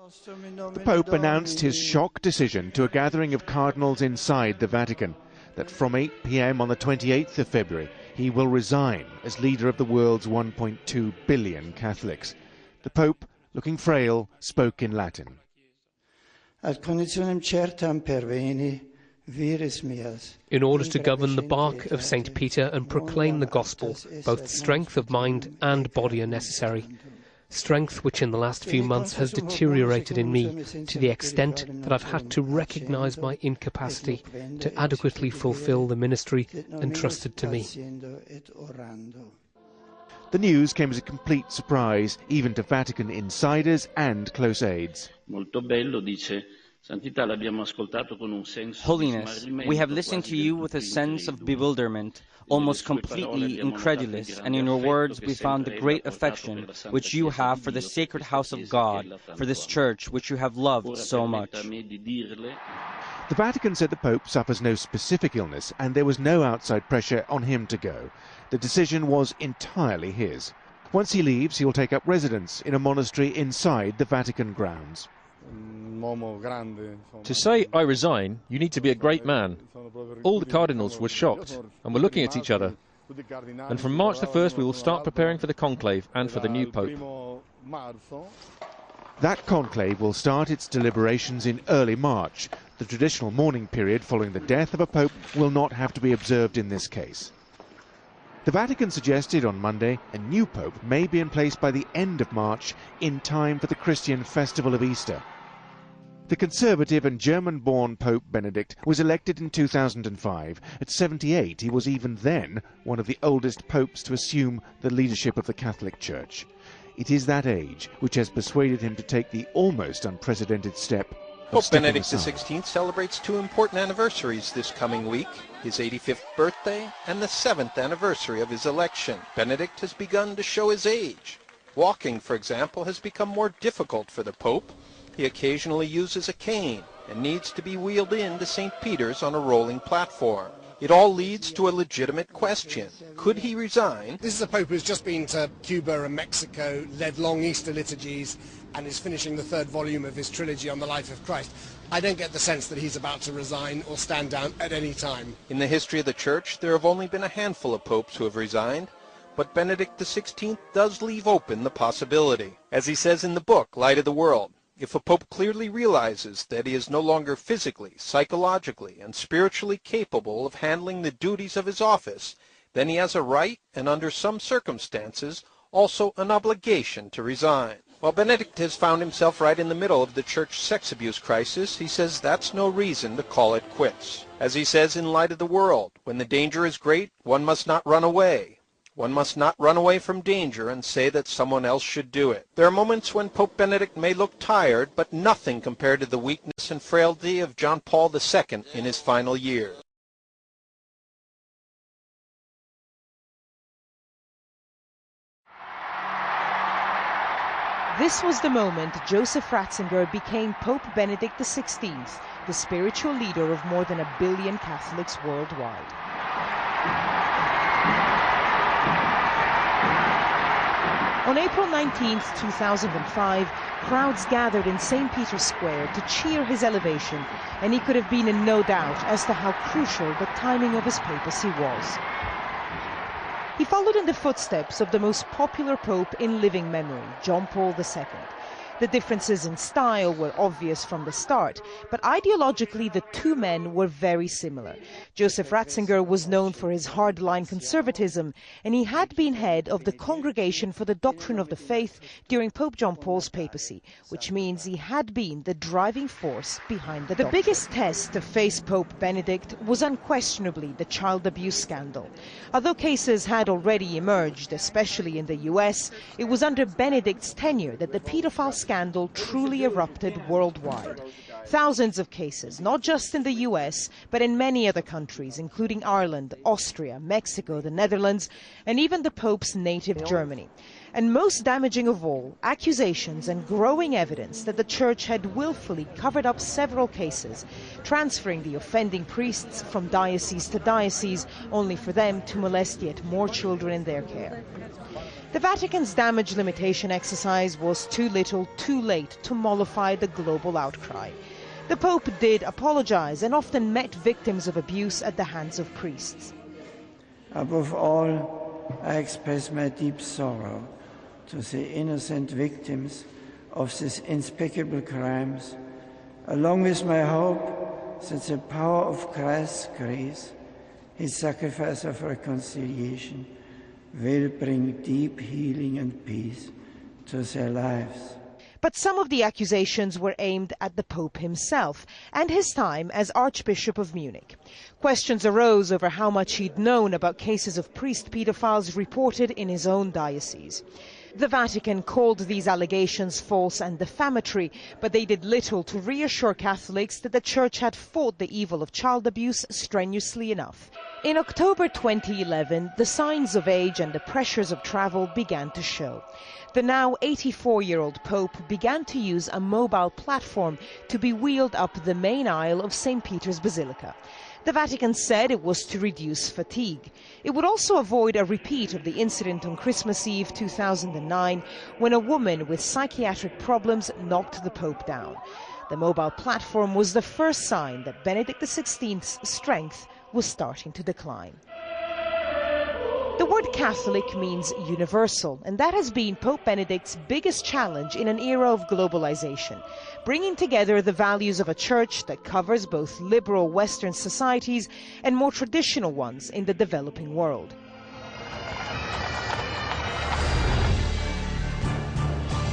The Pope announced his shock decision to a gathering of cardinals inside the Vatican that from 8 p.m. on the 28th of February he will resign as leader of the world's 1.2 billion Catholics. The Pope, looking frail, spoke in Latin. In order to govern the bark of St. Peter and proclaim the gospel, both strength of mind and body are necessary. Strength which in the last few months has deteriorated in me to the extent that I've had to recognise my incapacity to adequately fulfil the ministry entrusted to me. The news came as a complete surprise, even to Vatican insiders and close aides. Holiness, we have listened to you with a sense of bewilderment, almost completely incredulous, and in your words we found the great affection which you have for the sacred house of God, for this church which you have loved so much. The Vatican said the Pope suffers no specific illness and there was no outside pressure on him to go. The decision was entirely his. Once he leaves, he'll take up residence in a monastery inside the Vatican grounds. To say, I resign, you need to be a great man. All the cardinals were shocked and were looking at each other. And from March the 1st we will start preparing for the conclave and for the new Pope. That conclave will start its deliberations in early March. The traditional mourning period following the death of a pope will not have to be observed in this case. The Vatican suggested on Monday a new pope may be in place by the end of March, in time for the Christian festival of Easter. The conservative and German-born Pope Benedict was elected in 2005. At 78, he was even then one of the oldest popes to assume the leadership of the Catholic Church. It is that age which has persuaded him to take the almost unprecedented step of Pope stepping Benedict aside. XVI celebrates two important anniversaries this coming week, his 85th birthday and the 7th anniversary of his election. Benedict has begun to show his age. Walking, for example, has become more difficult for the Pope. He occasionally uses a cane and needs to be wheeled into St. Peter's on a rolling platform. It all leads to a legitimate question. Could he resign? This is a Pope who's just been to Cuba and Mexico, led long Easter liturgies, and is finishing the 3rd volume of his trilogy on the life of Christ. I don't get the sense that he's about to resign or stand down at any time. In the history of the Church, there have only been a handful of popes who have resigned, but Benedict XVI does leave open the possibility. As he says in the book, Light of the World, if a pope clearly realizes that he is no longer physically, psychologically, and spiritually capable of handling the duties of his office, then he has a right, and under some circumstances, also an obligation to resign. While Benedict has found himself right in the middle of the church sex abuse crisis, he says that's no reason to call it quits. As he says in Light of the World, when the danger is great, one must not run away. One must not run away from danger and say that someone else should do it. There are moments when Pope Benedict may look tired, but nothing compared to the weakness and frailty of John Paul II in his final years. This was the moment Joseph Ratzinger became Pope Benedict XVI, the spiritual leader of more than 1 billion Catholics worldwide. On April 19, 2005, crowds gathered in St. Peter's Square to cheer his elevation, and he could have been in no doubt as to how crucial the timing of his papacy was. He followed in the footsteps of the most popular pope in living memory, John Paul II. The differences in style were obvious from the start, but ideologically the two men were very similar. Joseph Ratzinger was known for his hardline conservatism, and he had been head of the Congregation for the Doctrine of the Faith during Pope John Paul's papacy, which means he had been the driving force behind the doctrine. The biggest test to face Pope Benedict was unquestionably the child abuse scandal. Although cases had already emerged, especially in the US, it was under Benedict's tenure that the pedophile scandal truly erupted worldwide. Thousands of cases, not just in the US, but in many other countries, including Ireland, Austria, Mexico, the Netherlands, and even the Pope's native Germany. And most damaging of all, accusations and growing evidence that the Church had willfully covered up several cases, transferring the offending priests from diocese to diocese, only for them to molest yet more children in their care. The Vatican's damage limitation exercise was too little, too late to mollify the global outcry. The Pope did apologize and often met victims of abuse at the hands of priests. Above all, I express my deep sorrow to the innocent victims of these unspeakable crimes, along with my hope that the power of Christ's grace, his sacrifice of reconciliation, will bring deep healing and peace to their lives. But some of the accusations were aimed at the Pope himself and his time as Archbishop of Munich. Questions arose over how much he'd known about cases of priest pedophiles reported in his own diocese. The Vatican called these allegations false and defamatory, but they did little to reassure Catholics that the Church had fought the evil of child abuse strenuously enough. In October 2011, the signs of age and the pressures of travel began to show. The now 84-year-old Pope began to use a mobile platform to be wheeled up the main aisle of St. Peter's Basilica. The Vatican said it was to reduce fatigue. It would also avoid a repeat of the incident on Christmas Eve 2009, when a woman with psychiatric problems knocked the Pope down. The mobile platform was the first sign that Benedict XVI's strength was starting to decline. The word Catholic means universal, and that has been Pope Benedict's biggest challenge in an era of globalization, bringing together the values of a church that covers both liberal Western societies and more traditional ones in the developing world.